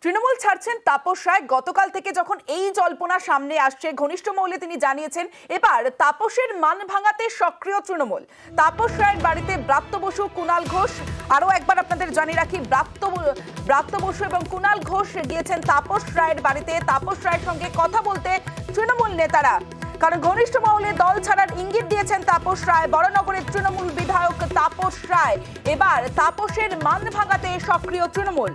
তৃণমূল ছাড়ছেন তাপস রায়। গতকাল থেকে যখন এই জল্পনা সামনে আসছে, ঘনিষ্ঠ মহলে তিনি জানিয়েছেন এবার তাপসের মান ভাঙাতে সক্রিয় তৃণমূল। তাপস রায়ের বাড়িতে ব্রাত্য বসু, কুণাল ঘোষ, আরো একবার আপনাদের জানিয়ে রাখি, ব্রাত্য বসু এবং কুণাল ঘোষ গিয়েছেন তাপস রায়ের বাড়িতে তাপস রায়ের সঙ্গে কথা বলতে তৃণমূল নেতারা। কারণ ঘনিষ্ঠ মহলে দল ছাড়ার ইঙ্গিত দিয়েছেন তাপস রায়। বড়নগরের তৃণমূল বিধায়ক তাপস রায়, এবার তাপসের মান ভাঙাতে সক্রিয় তৃণমূল।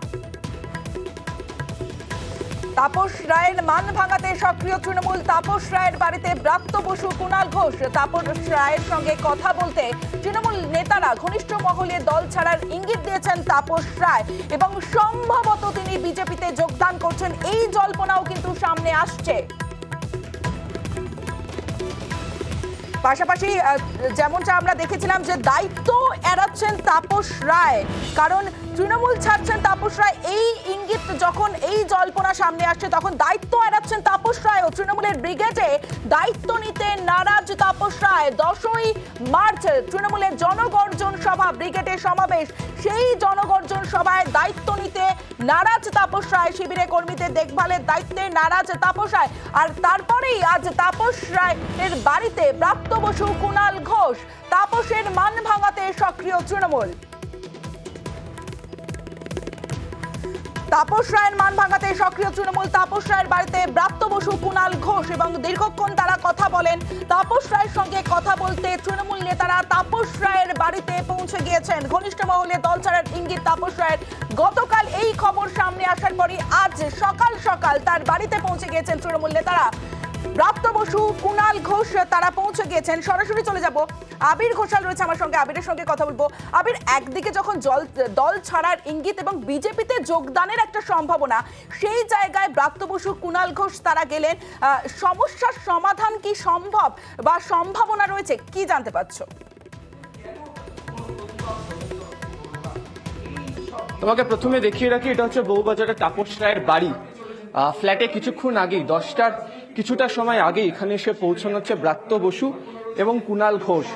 তাপস রায়ের মান ভাঙাতে সক্রিয় তৃণমূল। তাপস রায়ের বাড়িতে ব্রাত্য বসু, কুণাল ঘোষ, তাপস রায়ের সঙ্গে কথা বলতে তৃণমূল নেতারা। ঘনিষ্ঠ মহলে দল ছাড়ার ইঙ্গিত দিয়েছেন তাপস রায় এবং সম্ভবত তিনি বিজেপিতে যোগদান করছেন, এই জল্পনাও কিন্তু সামনে আসছে। পাশাপাশি যেমনটা আমরা দেখেছিলাম যে দায়িত্ব এড়াচ্ছেন তাপস রায়, কারণ তৃণমূল ছাড়ছেন তাপস রায়। এই ইঙ্গিত যখন, এই জল্পনা সামনে আসছে, তখন দায়িত্ব এড়াচ্ছেন তাপস রায় ও তৃণমূলের ব্রিগেডে দায়িত্ব নিতে নারাজ তাপস রায়। 10ই মার্চ তৃণমূলের জনগর্জন সভা, ব্রিগেডের সমাবেশ, সেই জনগর্জন সভায় দায়িত্ব নিতে নারাজ তাপস রায়। শিবিরে কর্মীদের দেখভালের দায়িত্বে নারাজ তাপস রায়। আর তারপরেই আজ তাপস রায়ের বাড়িতে ব্রাত্য বসু, কুণাল ঘোষ। তাপসের মান ভাঙাতে সক্রিয় তৃণমূল। তাপস রায়ের মান ভাঙাতে সক্রিয় তৃণমূল। তাপস রায়ের বাড়িতে ব্রাত্য বসু, কুণাল ঘোষ এবং দীর্ঘক্ষণ তারা কথা বলেন। তাপস রায়ের সঙ্গে কথা বলতে তৃণমূল নেতারা তাপস রায়ের বাড়িতে পৌঁছে গিয়েছেন। ঘনিষ্ঠ মহলে দল ছাড়ার ইঙ্গিত তাপস রায়ের। গতকাল এই খবর সামনে আসার পরই আজ সকাল সকাল তার বাড়িতে পৌঁছে গিয়েছেন তৃণমূল নেতারা। ব্রাত্য বসু, কুণাল ঘোষ তারা পৌঁছে গিয়েছেন। সরাসরি চলে যাব, আবির ঘোষাল রয়েছে আমার সঙ্গে, আবিরের সঙ্গে কথা বলবো। আবির, একদিকে যখন দল ছাড়ার ইঙ্গিত এবং বিজেপিতে যোগদানের একটা সম্ভাবনা, সেই জায়গায় ব্রাত্য বসু, কুণাল ঘোষ তারা গেলেন, সমস্যার সমাধান কি সম্ভব বা সম্ভাবনা রয়েছে, কি জানতে পারছো? তোমাকে প্রথমে দেখিয়ে রাখি, এটা হচ্ছে বউবাজারের তাপস রায়ের বাড়ি। ফ্ল্যাটে কিছুক্ষণ আগেই, 10টার কিছুটা সময় আগে এখানে এসে পৌঁছানো হচ্ছে ব্রাত্য বসু এবং কুণাল ঘোষ।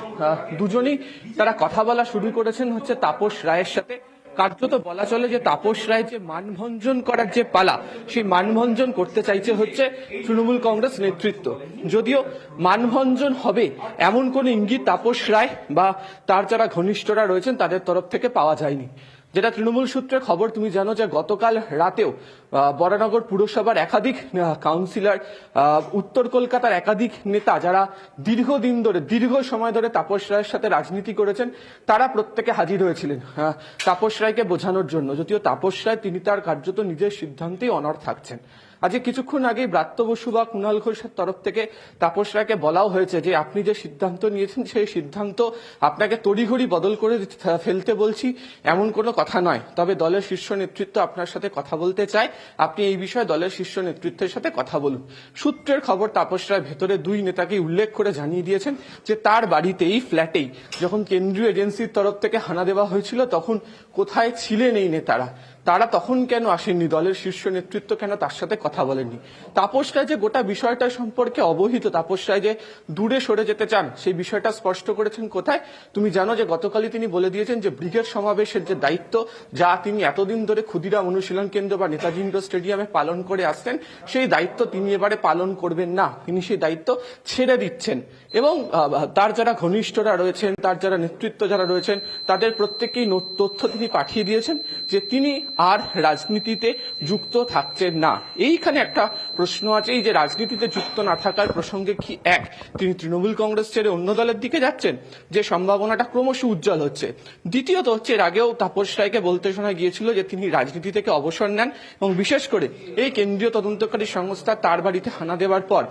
দুজনেই তারা কথা বলা শুরু করেছেন হচ্ছে তাপস রায়ের সাথে। কার্যত বলা চলে যে তাপস রায় যে মানভঞ্জন করার যে পালা, সেই মানভঞ্জন করতে চাইছে হচ্ছে তৃণমূল কংগ্রেস নেতৃত্ব। যদিও মানভঞ্জন হবে এমন কোন ইঙ্গিত তাপস রায় বা তার যারা ঘনিষ্ঠরা রয়েছেন তাদের তরফ থেকে পাওয়া যায়নি। যেটা তৃণমূল সূত্রে খবর, তুমি জানো যে গতকাল রাতেও বরানগর পুরসভার একাধিক কাউন্সিলর, উত্তর কলকাতার একাধিক নেতা যারা দীর্ঘদিন ধরে, দীর্ঘ সময় ধরে তাপস রায়ের সাথে রাজনীতি করেছেন, তারা প্রত্যেকে হাজির হয়েছিলেন তাপস রায়কে বোঝানোর জন্য। যদিও তাপস রায় তিনি তার কার্যত নিজের সিদ্ধান্তেই অনড় থাকছেন। আজকে কিছুক্ষণ আগেই ব্রাত্য বসু বা কুণাল ঘোষের তরফ থেকে তাপস রায়কে বলাও হয়েছে যে আপনি যে সিদ্ধান্ত নিয়েছেন সেই সিদ্ধান্ত আপনাকে তড়িঘড়ি বদল করে ফেলতে বলছি এমন কোনো কথা নয়, তবে দলের শীর্ষ নেতৃত্ব আপনার সাথে কথা বলতে চায়, আপনি এই বিষয়ে দলের শীর্ষ নেতৃত্বের সাথে কথা বলুন। সূত্রের খবর, তাপস রায় ভেতরে দুই নেতাকে উল্লেখ করে জানিয়ে দিয়েছেন যে তার বাড়িতেই, ফ্ল্যাটেই যখন কেন্দ্রীয় এজেন্সির তরফ থেকে হানা দেওয়া হয়েছিল তখন কোথায় ছিলেন এই নেতারা, তারা তখন কেন আসেননি, দলের শীর্ষ নেতৃত্ব কেন তার সাথে কথা বলেননি। তাপস রায় যে গোটা বিষয়টা সম্পর্কে অবহিত, তাপস রায় যে দূরে সরে যেতে চান সেই বিষয়টা স্পষ্ট করেছেন কোথায়, তুমি জানো যে গতকালই তিনি বলে দিয়েছেন যে ব্রিগেড সমাবেশের যে দায়িত্ব, যা তিনি এতদিন ধরে ক্ষুদিরাম অনুশীলন কেন্দ্র বা নেতাজি ইন্ডোর স্টেডিয়ামে পালন করে আসছেন, সেই দায়িত্ব তিনি এবারে পালন করবেন না, তিনি সেই দায়িত্ব ছেড়ে দিচ্ছেন। এবং তার যারা ঘনিষ্ঠরা রয়েছেন, তার যারা নেতৃত্ব যারা রয়েছেন, তাদের প্রত্যেককেই তথ্য তিনি পাঠিয়ে দিয়েছেন যে তিনি আর রাজনীতিতে যুক্ত থাকছেন না। এইখানে একটা প্রশ্ন আছে, এই যে রাজনীতিতে যুক্ত না থাকার প্রসঙ্গে কি তিনি তৃণমূল কংগ্রেস ছেড়ে অন্য দলের দিকে যাচ্ছেন, যে সম্ভাবনাটা ক্রমশ উজ্জ্বল হচ্ছে। দ্বিতীয়ত হচ্ছে, এর আগেও তাপস রায়কে বলতে শোনা গিয়েছিল যে তিনি রাজনীতি থেকে অবসর নেন এবং বিশেষ করে এই কেন্দ্রীয় তদন্তকারী সংস্থা তার বাড়িতে হানা দেওয়ার পর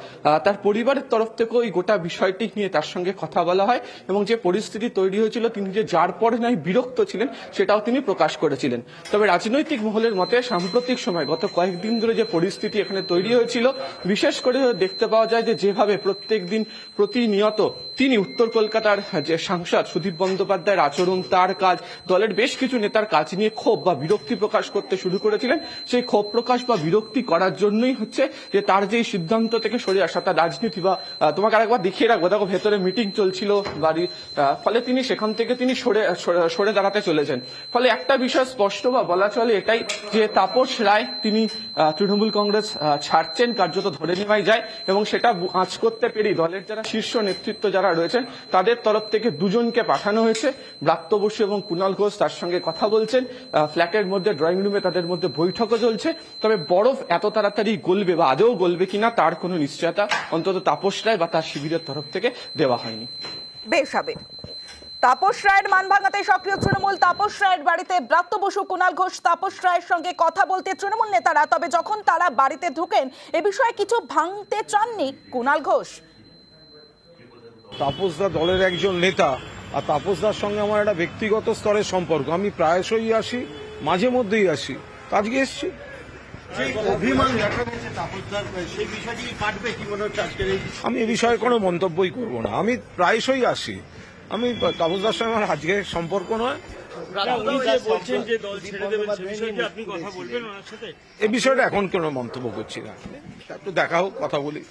তার পরিবারের তরফ থেকেও এই গোটা বিষয়টি নিয়ে তার সঙ্গে কথা বলা হয় এবং যে পরিস্থিতি তৈরি হয়েছিল, তিনি যে যার পরে নয় বিরক্ত ছিলেন সেটাও তিনি প্রকাশ করেছিলেন। তবে রাজনৈতিক মহলের মতে সাম্প্রতিক সময় গত কয়েকদিন ধরে যে পরিস্থিতি এখানে তৈরি হয়েছিল, বিশেষ করে দেখতে পাওয়া যায় যে যেভাবে প্রত্যেক দিন প্রতিনিয়ত তিনি উত্তর কলকাতার যে সাংসদ সুদীপ বন্দ্যোপাধ্যায়ের আচরণ, তার কাজ, দলের বেশ কিছু নেতার কাজ নিয়ে ক্ষোভ বা বিরক্তি প্রকাশ করতে শুরু করেছিলেন। সেই ক্ষোভ প্রকাশ বা বিরক্তি করার জন্যই হচ্ছে যে তার যে সিদ্ধান্ত থেকে সরে আসা, তার রাজনীতি বা তোমাকে আরেকবার দেখিয়ে রাখবো, দেখো ভেতরে মিটিং চলছিল বাড়ি, ফলে তিনি সেখান থেকে তিনি সরে দাঁড়াতে চলেছেন। ফলে একটা বিষয় স্পষ্ট বা বলা চলে এটাই যে তাপস রায় তিনি তৃণমূল কংগ্রেস ছাড়ছেন, কার্যত ধরে নেওয়াই যায়। এবং সেটা আঁচ করতে পেরেই দলের যারা শীর্ষ নেতৃত্ব যারা রয়েছেন তাদের তরফ থেকে দুজনকে পাঠানো হয়েছে, ব্রাত্য বসু এবং কুণাল ঘোষ তার সঙ্গে কথা বলছেন। ফ্ল্যাটের মধ্যে ড্রয়িং রুমে তাদের মধ্যে বৈঠকও চলছে। তবে বরফ এত তাড়াতাড়ি গলবে বা আদৌ গলবে কিনা তার কোনো নিশ্চয়তা অন্তত তাপস রায় বা তার শিবিরের তরফ থেকে দেওয়া হয়নি। বেশ হবে। তাপস রায়ের মান ভাঙাতে সক্রিয় তৃণমূল, তাপস রায়ের বাড়িতে ব্রাত্য বসু, কুণাল ঘোষ তাপস রায়ের সঙ্গে কথা বলতে তৃণমূল নেতারা। তবে যখন তারা বাড়িতে ঢুকেন এ বিষয়ে কিছু ভাঙতে চাননি কুণাল ঘোষ। তাপসদা দলের একজন নেতা, আর তাপসদার সঙ্গে আমার একটা ব্যক্তিগত স্তরের সম্পর্ক। আমি প্রায়শই আসি, মাঝে মধ্যেই আসি, আজকে এসছি। আমি এ বিষয়ে কোনো মন্তব্যই করব না। আমি প্রায়শই আসি, আমি তাপসদার সঙ্গে আমার আজকে সম্পর্ক নয়। এ বিষয়টা এখন কোনো মন্তব্য করছি না, একটু দেখা হোক, কথা বলি।